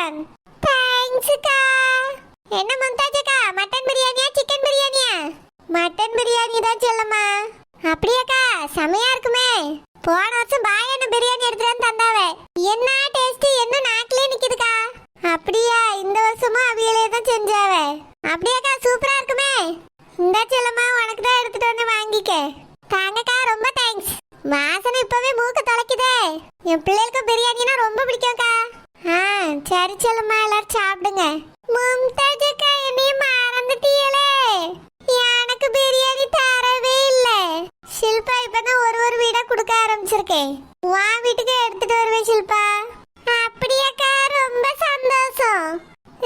ரம்ஜான். தேங்க்ஸ்க்கா. என்ன மும்தாஜக்கா, மட்டன் பிரியாணியா சிக்கன் பிரியாணியா? மட்டன் பிரியாணி தான் செல்லம்மா. அப்படியாக்கா, செமையா இருக்குமே. போன வருஷம் பாயன பிரியாணி எடுத்துட்டு வந்து தந்தாவே, என்ன டேஸ்ட், என்ன நாக்கிலே நிக்குதுக்கா. அப்படியா, இந்த வருஷமும் அவியலே தான் செஞ்சாவே. அப்படியாக்கா, சூப்பரா இருக்குமே. இந்த செல்லம்மா, உனக்கு தான் எடுத்துட்டு வந்து வாங்கிக்க. தாங்கக்கா, ரொம்ப தேங்க்ஸ். வாசனை இப்பவே மூக்க தொலைக்குதே. என் பிள்ளைகளுக்கு பிரியாணினா ரொம்ப பிடிக்கும்க்கா. சரி செல்லம்மா, எல்லாரும் சாப்பிடுங்க. மும்தாஜக்கா, என்னைய மறந்துட்டீங்களே. எனக்கு பிரியாணி தரவே இல்ல. ஷில்பா இப்பதான் ஒரு வீடா கொடுக்க ஆரம்பிச்சிருக்கேன். வா, வீட்டுக்கு எடுத்துட்டு வருவேன் ஷில்பா. அப்படியாக்கா, ரொம்ப சந்தோஷம்.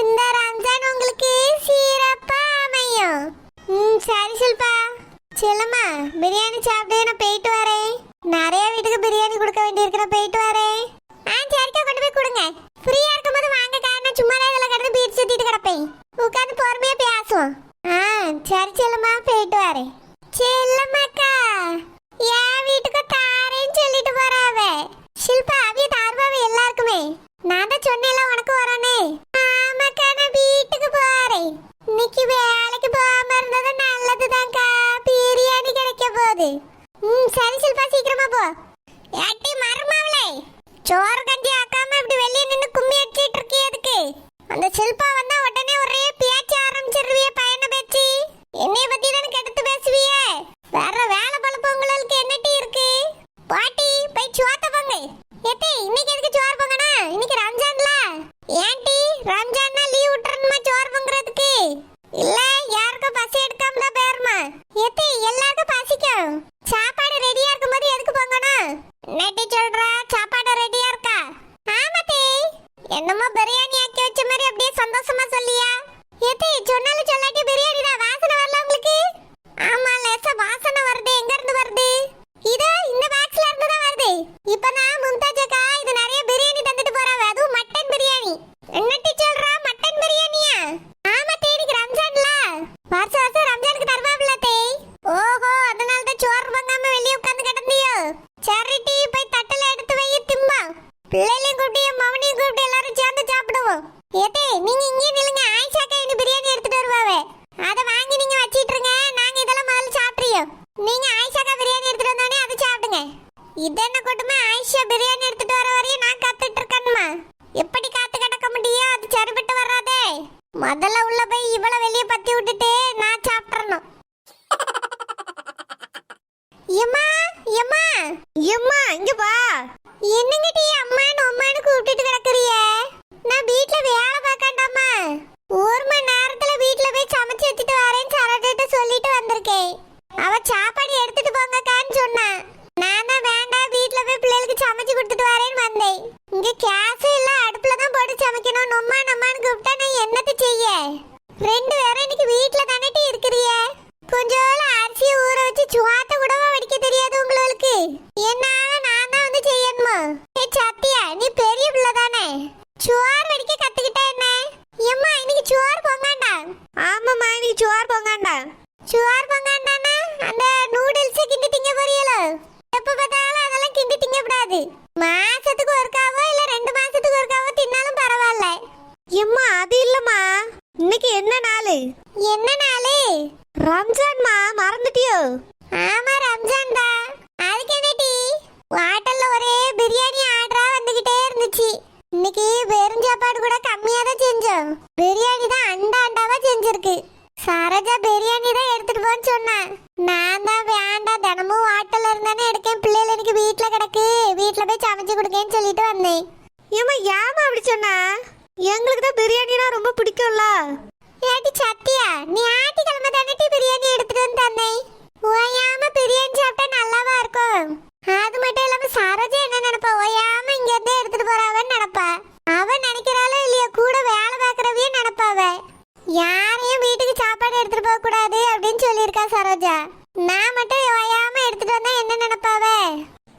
இந்த ரம்ஜான் உங்களுக்கு சிறப்பா அமையும். சரி ஷில்பா. செல்லம்மா, பிரியாணி சாப்பிட்டு நான் போயிட்டு வரேன். நிறைய வீட்டுக்கு பிரியாணி கொடுக்க வேண்டியிருக்கு, நான் போயிட்டு வரேன். சரிக்கா, கொண்டு போய் கொடுங்க. ஃப்ரீயா இருக்கும்போது வாங்கக்கா, நான் சும்மா இதில் கிடந்து பீட் சுத்திட்டு கிடப்பேன். உட்காந்து பொறுமையா பேசுவோம். சரி செல்லம்மா, போயிட்டு வரேன். செல்லம்மாக்கா, என் வீட்டுக்கு தாரேன்னு சொல்லிட்டு போறாவே. ஷில்பா, அவிய தார்பாவே எல்லாருக்குமே. நான் தான் சொன்னேன்ல உனக்கு வரனே. ஆமாக்கா, நான் வீட்டுக்கு போறேன். இன்னைக்கு வேலைக்கு போகாம இருந்தது நல்லதுதான்க்கா. பிரியாணி கிடைக்க போகுது. சரி ஷில்பா, சீக்கிரமா போ. ஏட்டி மருமவளே, சோறு கஞ்சி ஆக்காம இப்படி வெளியே நின்று கும்மி அடிச்சிட்டு இருக்கே எதுக்கு? அந்த ஷில்பா வந்தா உடனே ஒரே பேச்ச ஆரம்பிச்சிருவியே, பையனை பேச்சு. என்னைய பத்தி எனக்கு எடுத்து பேசுவியே. வேற வேலை பழப்பு உங்களுக்கு என்னட்டி இருக்கு? பாட்டி போய் சோத்த பொங்க. ஏட்டி, இன்னைக்கு எதுக்கு சோறு பொங்கனா? இன்னைக்கு ரம்ஜான்ல. ஏன்டி, ரம்ஜான்னா லீவ் விட்டுறணுமா சோறு பொங்குறதுக்கு? இல்ல, யாருக்கும் பசி எடுக்காம தான் பேருமா? ஏட்டி, எல்லாருக்கும் பசிக்கும். சாப்பாடு ரெடியா இருக்கும்போது எதுக்கு பொங்கணும்? நெட்டி சொல்றா, சாப்பாடு ரெடியா இருக்கா? ஆமாத்தே. என்னமோ பிரியாணி ஆக்கி வச்ச மாதிரி அப்படியே சந்தோஷமா சொல்லியா? ஏத்தே, சொன்னாலும் சொல்லாட்டி பிரியாணி தான். வாசனை வரல உங்களுக்கு? ஆமா, லேசா வாசனை வருது. எங்க இருந்து வருது? இதோ இந்த பாக்ஸ்ல இருந்து தான் வருது. இப்பதான் மும்தாஜக்கா இது நிறைய பிரியாணி தந்துட்டு போறாவ, அதுவும் மட்டன் பிரியாணி. என்னட்டி சொல்றா, மட்டன் பிரியாணியா? ஆமாத்தே, இன்னைக்கு ரம்ஜான்ல. வருஷம் வருஷம் ரம்ஜானுக்கு தருவாப்ல தே. ஓஹோ, அதனால தான் சோறு பொங்காம வெளியே உட்கார்ந்து கிடந்தியோ? சரிட்டி, போய் தட்டல எடுத்து வை, திம்பா. பிள்ளைகளையும் கூப்பிட்டு மவனையும் கூப்பிட்டு எல்லாரும் சேர்ந்து சாப்பிடுவோம். ஏத்தே, நீங்க இங்கே நில்லுங்க. ஆயிஷாக்கா இன்னும் பிரியாணி எடுத்துட்டு வருவாவே. அதை வாங்கி நீங்க வச்சிட்டு இருங்க. நாங்க இதெல்லாம் முதல்ல சாப்பிட்றியோம். நீங்க ஆயிஷாக்கா பிரியாணி எடுத்துட்டு வந்தோடனே அதை சாப்பிடுங்க. இது என்ன கூட்டமா, ஆயிஷா பிரியாணி எடுத்துட்டு வர வரையும் நான் காத்துட்டு இருக்கணுமா? எப்படி காத்து கிடக்க முடியும்? அது சரிபட்டு வராதே. முதல்ல உள்ள போய் இவ்வளவு வெளியே பத்தி விட்டுட்டு நான் சாப்பிட்றணும். எம்மா, எம்மா, எம்மா, இங்க வா. என்னங்கடி அம்மான்னு அம்மான்னு கூப்பிட்டுட்டு கிடக்குறியே? நான் வீட்ல வேலை பார்க்கண்டாமா? ஒரு மணி நேரத்துல வீட்ல போய் சமைச்சு எடுத்துட்டு வரேன்னு சரட்டிட்டு சொல்லிட்டு வந்திருக்கேன். அவ சாப்பாடு எடுத்துட்டு போங்கக்கான்னு சொன்னா. நான் தான் வேண்டாம், வீட்ல போய் பிள்ளைகளுக்கு சமைச்சு கொடுத்துட்டு வரேன்னு வந்தேன். இங்க கேஸ் இல்ல, அடுப்புல தான் போட்டு சமைக்கணும். நொம்மா நம்மான்னு கூப்பிட்டா நான் என்னத்தை செய்ய? ரெண்டு பேரும் இன்னைக்கு வீட்ல தானே இருக்கிறியே. கொஞ்சோல அரிசியை ஊற வச்சு சுவாத்த கூடவா வடிக்க தெரியாது உங்களுக்கு? என்னால நான் தான் வந்து செய்யணுமா? சத்தியா, நீ பெரிய பிள்ளை தானே, சோறு வடிக்க கத்துக்கிட்டா என்ன? எம்மா, இன்னைக்கு சோறு பொங்காண்டா. ஆமாம்மா, இன்னைக்கு சோறு பொங்காண்டா. சோறு பொங்காண்டானா அந்த நூடுல்ஸ் கிண்டி திங்க போறீங்களோ? எப்ப பார்த்தாலும் அதெல்லாம் கிண்டி திங்க கூடாது. மாசத்துக்கு ஒருக்காவோ இல்ல 2 மாசத்துக்கு ஒருக்காவோ தின்னாலும் பரவாயில்ல. எம்மா, அது இல்லம்மா. இன்னைக்கு என்ன நாள்? என்ன நாள்? ரம்ஜான்மா, மறந்துட்டியோ? ஆமா, ரம்ஜான் தான். அதுக்கு என்னடி? ஹோட்டல்ல ஒரே பிரியாணி ஆர்டரா வந்துகிட்டே இருந்துச்சு. இன்னைக்கு வெறும் சாப்பாடு கூட கம்மியா தான் செஞ்சோம். பிரியாணி தான் அண்டா அண்டாவா செஞ்சிருக்கு. சரோஜா பிரியாணி தான் எடுத்துட்டு போன்னு சொன்னா. நான் தான் வேண்டாம், தினமும் ஹோட்டல்ல இருந்தானே எடுக்கேன். பிள்ளைகள் எனக்கு வீட்டுல கிடக்கு, வீட்டுல போய் சமைச்சு கொடுக்கேன்னு சொல்லிட்டு வந்தேன். ஏமா, ஏமா அப்படி சொன்னா? எங்களுக்கு தான் பிரியாணினா ரொம்ப பிடிக்கும்ல. ஏட்டி சத்தியா, நீ ஆட்டிக்கிழமை தானே பிரியாணி எடுத்துட்டு வந்து தந்தேன். ஓயாம பிரியாணி சாப்பிட்டா நல்லாவா இருக்கும்? அது மட்டும் இல்லாம சரோஜா என்ன நினைப்பா? ஓயாம இங்க இருந்து எடுத்துட்டு போறாவன்னு நினைப்பா. அவ நினைக்கிறாளோ இல்லையா, கூட வேலை பார்க்கறவையே நினைப்பாவ. யாரையும் வீட்டுக்கு சாப்பாடு எடுத்துட்டு போக கூடாது அப்படின்னு சொல்லியிருக்கா சரோஜா. நான் மட்டும் ஓயாம எடுத்துட்டு வந்தா என்ன நினைப்பாவ?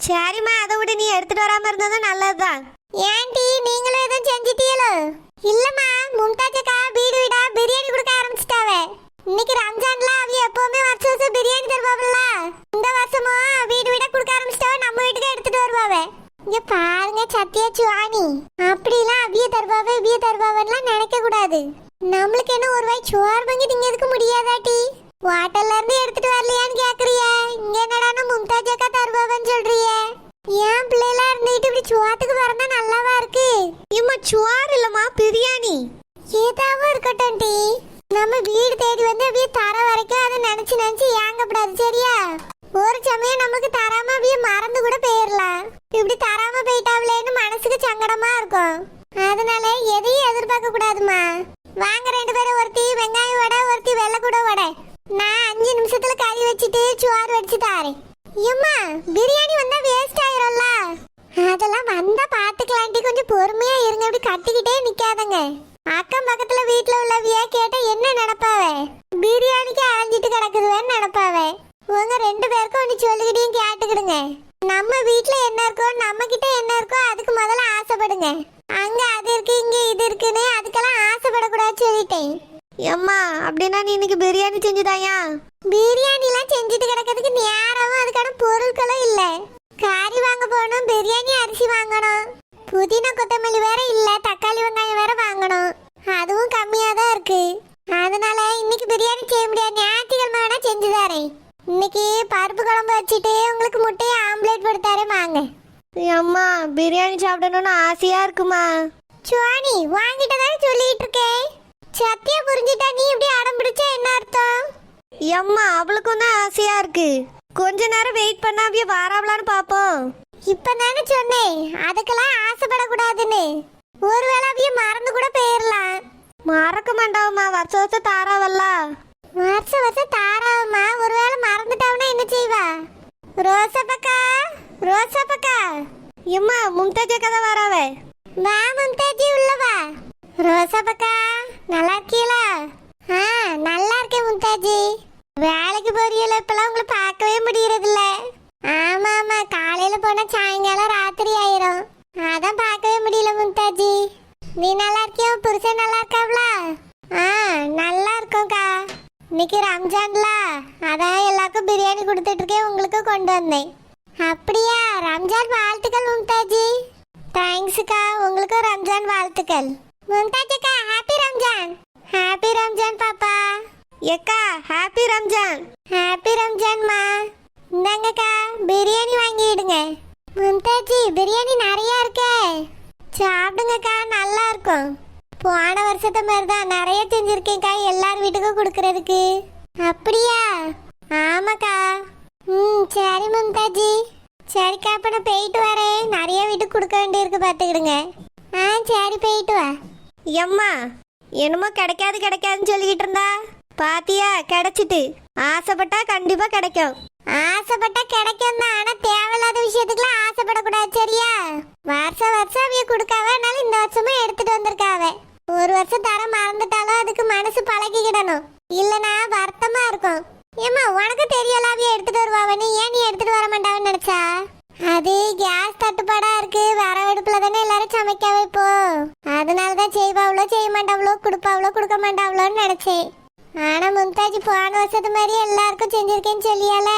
சரிம்மா, அதை விட நீ எடுத்துட்டு வராம இருந்ததும் நல்லதுதான். ஏன்டி, நீங்களும் எதுவும் செஞ்சிட்டீங்களோ? இல்லம்மா, மும்தாஜக்கா வீடு வீடா பிரியாணி கொடுக்க ஆரம்பிச்சிட்டாவே. இன்னைக்கு ரம்ஜான்ல அவிய எப்பவுமே வருஷம் வருஷம் பிரியாணி தருவாங்கல்ல. இந்த வருஷமும் வீடு வீடா கொடுக்க ஆரம்பிச்சிட்டாவே. நம்ம வீட்டுக்கு எடுத்துட்டு வருவாவே. இங்க பாருங்க சத்தியா சுவாணி, அப்படிலாம் அவிய தருவாவெல்லாம் நினைக்க கூடாது. நம்மளுக்கு என்ன ஒரு வாய் சோறு வாங்கி திங்கிறதுக்கு முடியாதாட்டி? ஹோட்டல்ல இருந்து எடுத்துட்டு வரலையான்னு கேக்குறிய? இங்க என்னடானா மும்தாஜ் அக்கா தருவாவன்னு சொல்றிய? ஏன் பிள்ளைல இருந்துட்டு இப்படி சோத்துக்கு வரந்தா நல்லாவா இருக்கு? இம்மா சோறு இல்லம்மா, பிரியாணி. ஏதாவும் இருக்கட்டும் டி, நம்ம வீடு தேடி வந்து அப்படியே தர வரைக்கும் அதை நினைச்சு ஏங்கப்படாது சரியா? ஒரு சமயம் நமக்கு தராம அப்படியே மறந்து கூட போயிடலாம். இப்படி தராம போயிட்டாவளேன்னு மனசுக்கு சங்கடமா இருக்கும். அதனால எதையும் எதிர்பார்க்க கூடாதுமா. வாங்க 2 பேரும், ஒருத்தி வெங்காய வடை, ஒருத்தி வெள்ளை கூட வடை. நான் 5 நிமிஷத்துல கறி வச்சுட்டு சோறு வடிச்சு தாரேன். ஏம்மா பிரியாணி வந்தா வேஸ்ட் ஆயிரும்ல? அதெல்லாம் வந்தா பாத்துக்கலாண்டி, கொஞ்சம் பொறுமையா இருங்க. அப்படி கட்டிக்கிட்டே நிக்காதங்க. அக்கம் பக்கத்துல வீட்டுல உள்ளவிய கேட்டா என்ன நினைப்பாவே? பிரியாணிக்கு அலைஞ்சிட்டு கிடக்குதுன்னு நினைப்பாவே. உங்க 2 பேருக்கும் ஒன்று சொல்லிக்கிட்டையும் கேட்டுக்கிடுங்க. நம்ம வீட்டுல என்ன இருக்கோ, நம்ம கிட்ட என்ன இருக்கோ அதுக்கு முதல்ல ஆசைப்படுங்க. அங்க அது இருக்கு இங்க இது இருக்குன்னு அதுக்கெல்லாம் ஆசைப்படக்கூடாது சொல்லிட்டேன். ஏம்மா அப்படின்னா நீ இன்னைக்கு பிரியாணி செஞ்சுதாயா? பிரியாணி எல்லாம் செஞ்சுட்டு கிடக்கிறதுக்கு நேரமும் அதுக்கான பொருட்களும் இல்ல. கறி வாங்க போகணும், பிரியாணி அரிசி வாங்கணும், புதினா கொத்தமல்லி வேற இல்ல, தக்காளி வெங்காயம் வேற வாங்கணும். அதுவும் கம்மியா தான் இருக்கு. அதனால இன்னைக்கு பிரியாணி செய்ய முடியாது. ஞாயிற்றுக்கிழமை வேணா செஞ்சு தரேன். இன்னைக்கு பருப்பு குழம்பு வச்சுட்டு உங்களுக்கு முட்டையை ஆம்லேட் போட்டு தரேன் வாங்க. அம்மா பிரியாணி சாப்பிடணும்னு ஆசையா இருக்குமா? சுவாணி வாங்கிட்டு தானே சொல்லிட்டு இருக்கேன். சத்தியா புரிஞ்சுட்டா நீ இப்படி அடம் பிடிச்சா என்ன அர்த்தம்? அம்மா அவளுக்கும் தான் ஆசையா இருக்கு. கொஞ்ச நேரம் வெயிட் பண்ணா அப்படியே வாராவலான்னு பாப்போம். இப்பதானே சொன்னேன் அதுக்கெல்லாம் ஆசைப்படக்கூடாதுன்னு. ஒருவேளை அப்படியே மறந்து கூட போயிடலாம். மறக்க மாட்டாவுமா, வருஷம் வருஷம் தாராவல்ல. வருஷம் தாராவுமா, ஒருவேளை மறந்துட்டாவுன்னா என்ன செய்வா? ரோசப்பக்கா, ரோசப்பக்கா. எம்மா மும்தாஜ் அக்கா தான் வராவே. வா மும்தாஜி உள்ள வா. ரோசப்பக்கா நல்லா இருக்கீங்களா? நல்லா இருக்கேன் மும்தாஜி. வேலைக்கு போறீங்களா? இப்பெல்லாம் உங்களை பார்க்கவே முடியறதில்ல. ஆமா ஆமா, காலையில போனா சாயங்காலம் ராத்திரி ஆயிரும். அதான் பார்க்கவே முடியல மும்தாஜி. நீ நல்லா இருக்கியா? புருஷன் நல்லா இருக்காவ்ளா? நல்லா இருக்கோம்க்கா. இன்னைக்கு ரம்ஜான்ல அதான் எல்லாருக்கும் பிரியாணி கொடுத்துட்டு இருக்கேன், உங்களுக்கு கொண்டு வந்தேன். அப்படியா? ரம்ஜான் வாழ்த்துக்கள் மும்தாஜி. தேங்க்ஸ்க்கா, உங்களுக்கும் ரம்ஜான் வாழ்த்துக்கள். மும்தாஜ் அக்கா ஹாப்பி ரம்ஜான். ஹாப்பி ரம்ஜான் பாப்பா. எக்கா ஹாப்பி ரம்ஜான். ஹாப்பி ரம்ஜான்மா. இந்தாங்கக்கா பிரியாணி வாங்கிடுங்க. மும்தாஜி பிரியாணி நிறைய இருக்கே, சாப்பிடுங்கக்கா நல்லா இருக்கும். போன வருஷத்தை மாதிரி தான் நிறைய செஞ்சிருக்கேன்க்கா எல்லார் வீட்டுக்கும் கொடுக்கறதுக்கு. அப்படியா? ஆமாக்கா. சரி மும்தாஜி. சரிக்கா அப்ப நான் போயிட்டு வரேன். நிறைய வீட்டுக்கு கொடுக்க வேண்டியிருக்கு பார்த்துக்கிடுங்க. சரி போயிட்டு வா. எம்மா என்னமோ கிடைக்காதுன்னு சொல்லிக்கிட்டு இருந்தா பாத்தியா? கிடைச்சிட்டு. ஆசைப்பட்டா கண்டிப்பா கிடைக்கும். ஆசைப்பட்டா கிடைக்கும் தான், ஆனா தேவையில்லாத விஷயத்துக்குலாம் ஆசைப்படக்கூடாது சரியா? வருஷம் அவிய கொடுக்காவனாலும் இந்த வருஷமும் எடுத்துட்டு வந்திருக்காவ. ஒரு வருஷம் தர மறந்துட்டாலும் அதுக்கு மனசு பழகிக்கிடணும், இல்லனா வருத்தமா இருக்கும். ஏமா உனக்கு தெரியல அவிய எடுத்துட்டு வருவாவன்னு, ஏன் நீ எடுத்துட்டு வர மாட்டாவன்னு நினைச்சா? அது கேஸ் தட்டுப்பாடா இருக்கு, விறகடுப்புல தானே எல்லாரும் சமைக்க வைப்போம். அதனாலதான் செய்வாவளோ செய்ய மாட்டாவளோ, கொடுப்பாவளோ கொடுக்க மாட்டாவளோன்னு நினைச்சேன். ஆனா மும்தாஜி போன வருஷத்து மாதிரி எல்லாருக்கும் செஞ்சிருக்கேன்னு சொல்லியால.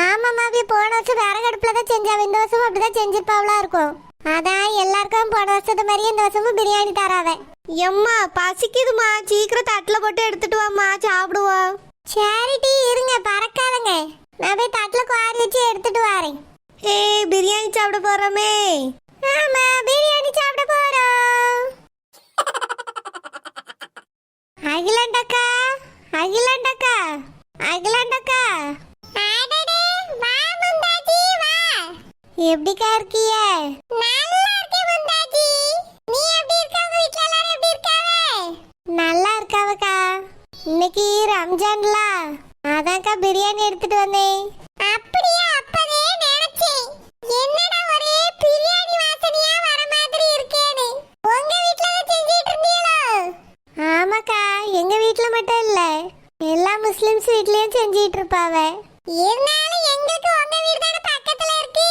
ஆமாம்மா, அவிய போன வருஷம் விறகடுப்புல தான் செஞ்சாவ, இந்த வருஷமும் அப்படிதான் செஞ்சிருப்பாவளா இருக்கும். அதான் எல்லாருக்கும் போன வருஷத்து மாதிரி இந்த வருஷமும் பிரியாணி தராவ. எம்மா பசிக்குதுமா, சீக்கிரம் தட்டுல போட்டு எடுத்துட்டு வாம்மா, சாப்பிடுவோம். சரிட்டி இருங்க, பறக்காதங்க. நான் போய் தட்டுல குவாரி வச்சு எடுத்துட்டு வரேன். பிரியாணி சாப்பிட போறோமே. ஆமா பிரியாணி சாப்பிட போறோம். அகிலாண்டக்கா, அகிலாண்டக்கா, அகிலாண்டக்கா. அடடே வா மும்தாஜி வா. எப்படிக்கா இருக்கீய? நல்லா இருக்கேன் மும்தாஜி. நீ எப்படி இருக்க? உங்க வீட்ல எல்லாரும் எப்படி இருக்காங்க? நல்லா இருக்காவக்கா. இன்னைக்கு ரம்ஜான்ல அதான்க்கா பிரியாணி எடுத்துட்டு வந்தேன். அப்படியே அப்பவே நினைச்சேன், என்னடா ஒரே பிரியாணி வாசனையா வர மாதிரி இருக்கேன்னு. உங்க வீட்ல செஞ்சிட்டு இருந்தீங்களா? ஆமாக்கா, எங்க வீட்ல மட்டும் இல்ல, எல்லா முஸ்லிம்ஸ் வீட்லயும் செஞ்சிட்டு இருப்பாவ. இருந்தாலும் எங்களுக்கு உங்க வீடு தான பக்கத்துல இருக்கு,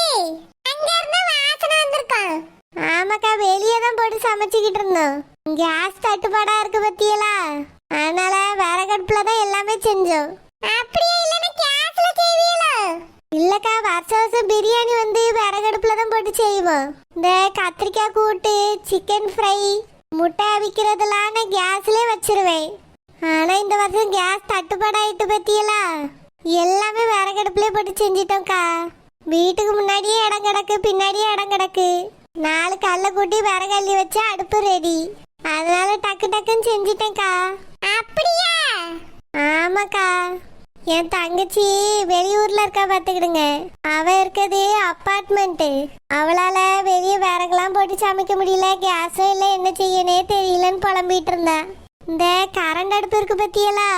அங்க இருந்து வாசனை வந்திருக்கும். ஆமாக்கா, வெளியே தான் போட்டு சமைச்சிக்கிட்டு இருந்தோம். கேஸ் தட்டுப்பாடா இருக்கு பத்தியலா, அதனால விறகடுப்புல தான் எல்லாமே செஞ்சோம். அப்படியே இல்லைன்னா கேஸ்ல செய்வீங்களா? இல்லக்கா, வருஷம் வருஷம் பிரியாணி வந்து விறகடுப்பு விறகடுப்புல தான் போட்டு செய்வோம். இந்த கத்திரிக்காய் கூட்டு, சிக்கன் ஃப்ரை, முட்டை அவிக்கிறதெல்லாம் நான் கேஸ்லயே வச்சிருவேன். ஆனா இந்த வருஷம் கேஸ் தட்டுப்பாடாயிட்டு பத்தியலா, எல்லாமே விறகடுப்புலயே போட்டு செஞ்சிட்டோம்க்கா. வீட்டுக்கு முன்னாடியே இடம் கிடக்கு, பின்னாடியே இடம் கிடக்கு. 4 கல்ல கூட்டி விறகள்ளி வச்சா அடுப்பு ரெடி. அதனால டக்கு டக்குன்னு செஞ்சிட்டேன்க்கா. அப்படியா? ஆமாக்கா. என் தங்கச்சி வெளியூர்ல இருக்கா பாத்துக்கிடுங்க. அவ இருக்கிறது அப்பார்ட்மெண்ட். அவளால வெளியே விறகுலாம் போட்டு சமைக்க முடியல, கேஸும் இல்லை, என்ன செய்யனே தெரியலன்னு புலம்பிட்டு இருந்தா. இந்த கரண்ட் அடுப்பு இருக்கு பத்தியலா,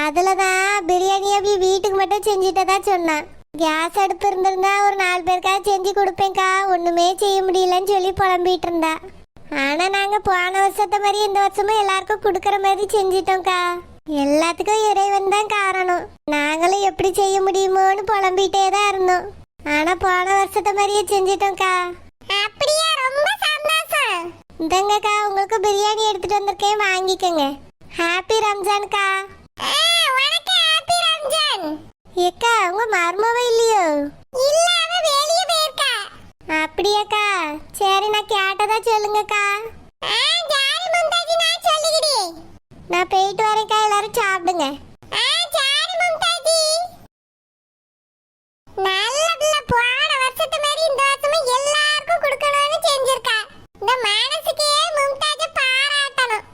அதுலதான் பிரியாணி அப்படி வீட்டுக்கு மட்டும் செஞ்சுட்டதா சொன்னான். கேஸ் அடுப்பு இருந்திருந்தா ஒரு 4 பேருக்காக செஞ்சு கொடுப்பேன்க்கா, ஒண்ணுமே செய்ய முடியலன்னு சொல்லி புலம்பிட்டு இருந்தா. ஆனா நாங்க போன வருஷத்த மாதிரி இந்த வருஷமும் எல்லாருக்கும் கொடுக்கற மாதிரி செஞ்சிட்டோம்க்கா. எல்லாத்துக்கும் இறைவன் தான் காரணம். நாங்களும் எப்படி செய்ய முடியுமோன்னு புலம்பிட்டே தான் இருந்தோம். ஆனா போன வருஷத்த மாதிரியே செஞ்சிட்டோம்க்கா. அப்படியா? ரொம்ப சந்தோஷம். இந்தங்கக்கா, உங்களுக்கு பிரியாணி எடுத்துட்டு வந்திருக்கேன், வாங்கிக்கங்க. ஹாப்பி ரம்ஜான்க்கா. உனக்கு ஹாப்பி ரம்ஜான். ஏக்கா, உங்க மர்மவ இல்லையோ? இல்ல, அவ வெளிய போயிருக்கா. அப்படியாக்கா? சரி, நான் கேட்டதா சொல்லுங்கக்கா. ஜாரி மும்தாஜி, நான் சொல்லிக்கிறேன். நான் போயிட்டு வரேன்க்கா, எல்லாரும் சாப்பிடுங்க. ஜாரி மும்தாஜி. நல்ல பிள்ளை, போன வருஷத்து மாதிரி இந்த வருஷமும் எல்லாருக்கும் கொடுக்கணும்னு செஞ்சிருக்கா. இந்த மனசுக்கே மும்தாஜ பாராட்டணும்.